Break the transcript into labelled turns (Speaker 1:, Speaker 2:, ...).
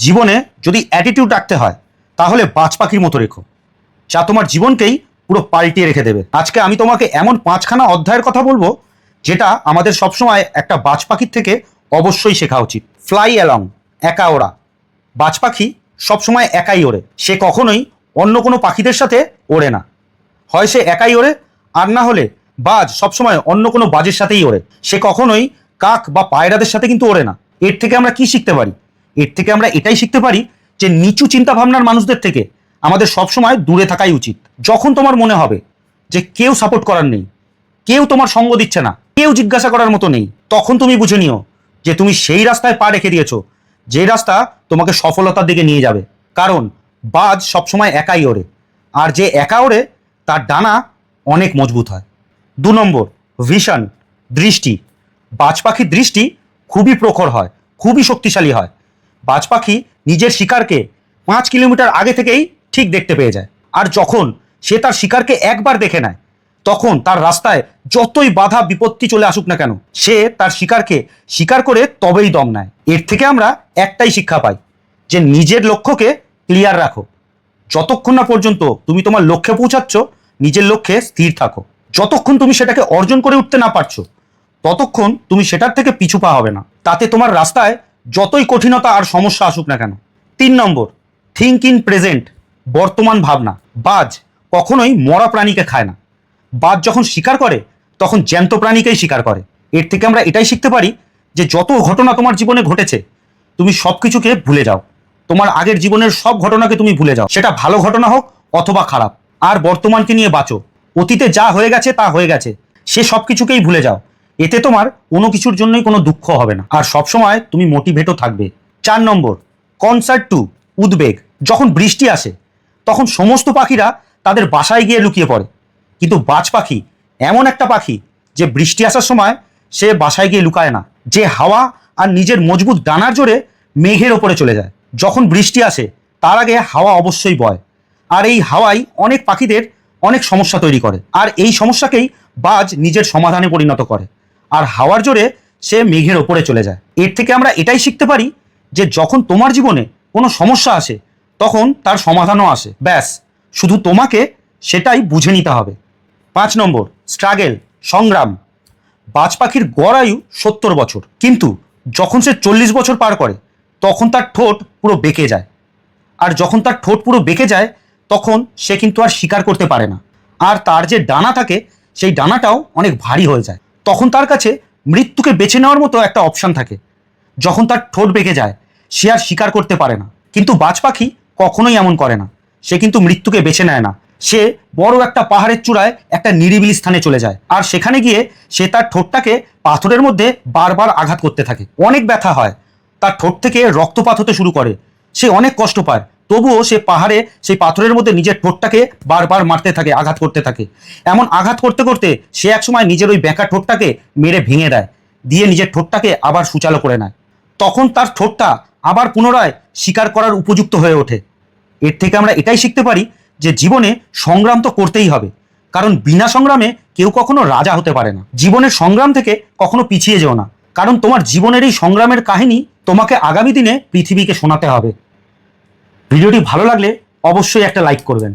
Speaker 1: জীবনে যদি অ্যাটিটিউড রাখতে হয় তাহলে বাজ পাখির মতো রেখো, যা তোমার জীবনকেই পুরো পাল্টিয়ে রেখে দেবে। আজকে আমি তোমাকে এমন 5খানা অধ্যায়ের কথা বলবো যেটা আমাদের সবসময় একটা বাজ পাখির থেকে অবশ্যই শেখা উচিত। ফ্লাই অ্যালং, একা ওড়া। বাজ পাখি সবসময় একাই ওড়ে, সে কখনোই অন্য কোনো পাখিদের সাথে ওড়ে না। হয় সে একাই ওড়ে, আর না হলে বাজ সবসময় অন্য কোনো বাজের সাথেই ওড়ে। সে কখনোই কাক বা পায়রাদের সাথে কিন্তু ওড়ে না। এর থেকে আমরা কি শিখতে পারি? এর থেকে আমরা এটাই শিখতে পারি যে নিচু চিন্তা ভাবনার মানুষদের থেকে আমাদের সবসময় দূরে থাকাই উচিত। যখন তোমার মনে হবে যে কেউ সাপোর্ট করার নেই, কেউ তোমার সঙ্গ দিচ্ছে না, কেউ জিজ্ঞাসা করার মতো নেই, তখন তুমি বুঝে নিও যে তুমি সেই রাস্তায় পা রেখে দিয়েছো যে রাস্তা তোমাকে সফলতার দিকে নিয়ে যাবে। কারণ বাজ সবসময় একাই ওড়ে, আর যে একা ওড়ে তার ডানা অনেক মজবুত হয়। 2 নম্বর, ভিশন, দৃষ্টি। বাজ পাখির দৃষ্টি খুবই প্রখর হয়, খুবই শক্তিশালী হয়। বাজ পাখি নিজের শিকারকে 5 কিলোমিটার আগে থেকেই ঠিক দেখতে পেয়ে যায়। আর যখন সে তার শিকারকে একবার দেখে নেয়, তখন তার রাস্তায় যতই বাধা বিপত্তি চলে আসুক না কেন, সে তার শিকারকে শিকার করে তবেই দম নেয়। এর থেকে আমরা একটাই শিক্ষা পাই, যে নিজের লক্ষ্যকে ক্লিয়ার রাখো। যতক্ষণ না পর্যন্ত তুমি তোমার লক্ষ্যে পৌঁছাচ্ছ, নিজের লক্ষ্যে স্থির থাকো। যতক্ষণ তুমি সেটাকে অর্জন করে উঠতে না পারছো, ততক্ষণ তুমি সেটার থেকে পিছু পা হবে না। তাতে তোমার রাস্তায় যতই কঠিনতা আর সমস্যা আসুক না কেন। 3 নম্বর, থিঙ্ক ইন প্রেজেন্ট, বর্তমান ভাবনা। বাজ কখনোই মরা প্রাণীকে খায় না। বাজ যখন শিকার করে তখন জ্যান্ত প্রাণীকেই শিকার করে। এর থেকে আমরা এটাই শিখতে পারি যে যত ঘটনা তোমার জীবনে ঘটেছে, তুমি সব কিছুকে ভুলে যাও। তোমার আগের জীবনের সব ঘটনাকে তুমি ভুলে যাও, সেটা ভালো ঘটনা হোক অথবা খারাপ। আর বর্তমানকে নিয়ে বাঁচো। অতীতে যা হয়ে গেছে তা হয়ে গেছে, সে সব কিছুকেই ভুলে যাও। এতে তোমার কোনো কিছুর জন্যই কোনো দুঃখ হবে না, আর সবসময় তুমি মোটিভেটও থাকবে। 4 নম্বর, কনসার্ট টু, উদ্বেগ। যখন বৃষ্টি আসে তখন সমস্ত পাখিরা তাদের বাসায় গিয়ে লুকিয়ে পড়ে, কিন্তু বাজ পাখি এমন একটা পাখি যে বৃষ্টি আসার সময় সে বাসায় গিয়ে লুকায় না। যে হাওয়া আর নিজের মজবুত ডানার জোরে মেঘের ওপরে চলে যায়। যখন বৃষ্টি আসে তার আগে হাওয়া অবশ্যই বয়, আর এই হাওয়াই অনেক পাখিদের অনেক সমস্যা তৈরি করে, আর এই সমস্যাকেই বাজ নিজের সমাধানে পরিণত করে, আর হাওয়ার জোরে সে মেঘের ওপরে চলে যায়। এর থেকে আমরা এটাই শিখতে পারি যে যখন তোমার জীবনে কোনো সমস্যা আসে তখন তার সমাধানও আসে। ব্যাস, শুধু তোমাকে সেটাই বুঝে নিতে হবে। 5 নম্বর, স্ট্রাগেল, সংগ্রাম। বাজ পাখির গড় আয়ু 70 বছর, কিন্তু যখন সে 40 বছর পার করে তখন তার ঠোঁট পুরো বেঁকে যায়। আর যখন তার ঠোঁট পুরো বেঁকে যায় তখন সে কিন্তু আর শিকার করতে পারে না, আর তার যে ডানা থাকে সেই ডানাটাও অনেক ভারী হয়ে যায়। তখন তার কাছে মৃত্যুকে বেছে নেওয়ার মতো একটা অপশান থাকে। যখন তার ঠোঁট বেঁকে যায় সে আর শিকার করতে পারে না, কিন্তু বাজ পাখি কখনোই এমন করে না। সে কিন্তু মৃত্যুকে বেছে নেয় না। সে বড় একটা পাহাড়ের চূড়ায় একটা নিরিবিলি স্থানে চলে যায়, আর সেখানে গিয়ে সে তার ঠোঁটটাকে পাথরের মধ্যে বারবার আঘাত করতে থাকে। অনেক ব্যথা হয়, তার ঠোঁট থেকে রক্তপাত হতে শুরু করে, সে অনেক কষ্ট পায়। তবুও সে পাহাড়ে সেই পাথরের মধ্যে নিজের ঠোঁটটাকে বারবার মারতে থাকে, আঘাত করতে থাকে। এমন আঘাত করতে করতে সে একসময় নিজের ওই বেঁকা ঠোঁটটাকে মেরে ভেঙে দেয়, দিয়ে নিজের ঠোঁটটাকে আবার সুচালো করে নেয়। তখন তার ঠোঁটটা আবার পুনরায় শিকার করার উপযুক্ত হয়ে ওঠে। এর থেকে আমরা এটাই শিখতে পারি যে জীবনে সংগ্রাম তো করতেই হবে, কারণ বিনা সংগ্রামে কেউ কখনো রাজা হতে পারে না। জীবনের সংগ্রাম থেকে কখনো পিছিয়ে যেও না, কারণ তোমার জীবনের এই সংগ্রামের কাহিনী তোমাকে আগামী দিনে পৃথিবীকে শোনাতে হবে। ভিডিওটি ভালো লাগলে অবশ্যই একটা লাইক করবেন।